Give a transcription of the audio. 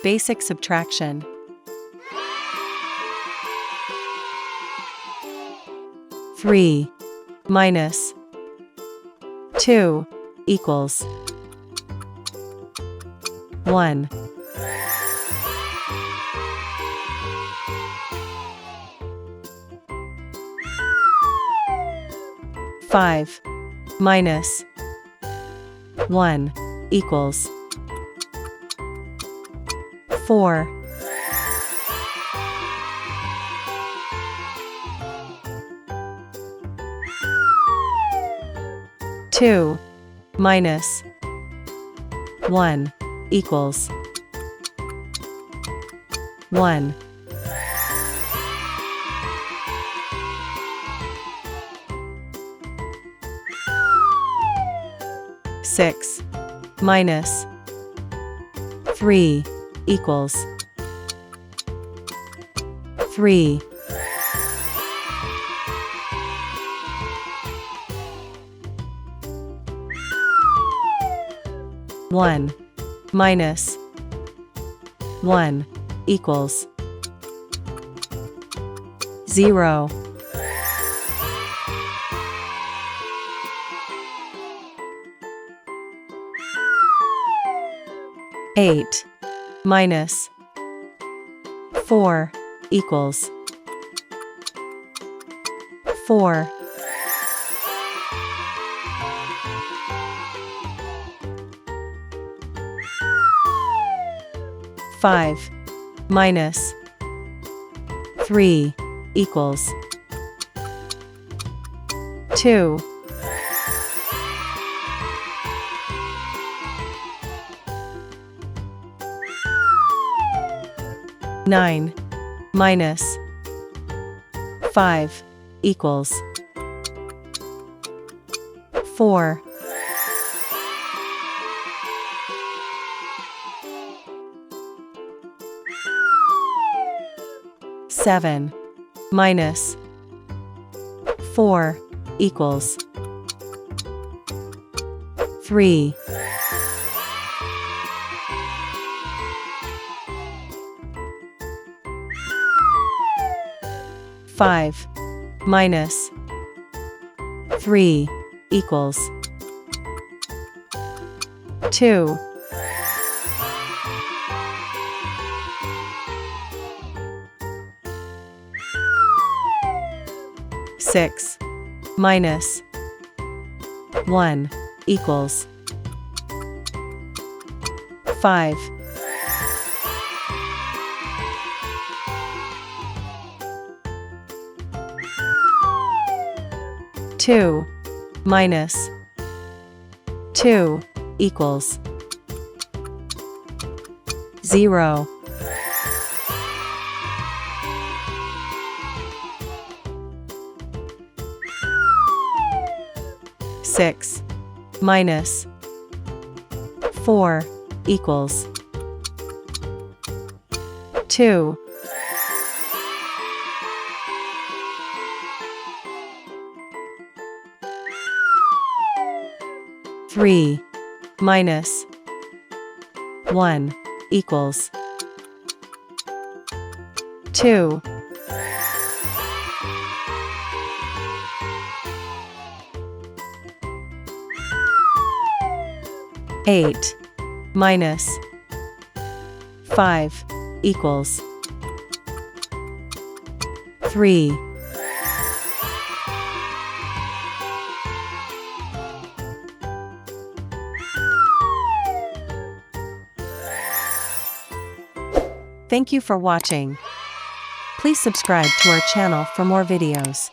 Basic subtraction. 3 minus 2 equals 1. 5 minus 1 equals 4. 2 minus 1 equals 1. 6 minus 3 equals 3. 1 minus 1 equals 0. 8 minus 4 equals 4. 5 minus 3 equals 2. 9 minus 5 equals 4. 7 minus 4 equals 3. 5 minus 3 equals 2. 6 minus 1 equals 5. 2 minus 2 equals 0. 6 minus 4 equals 2. 3 minus 1 equals 2. 8 minus 5 equals 3. 'Thank you for watching. Please subscribe to our channel for more videos.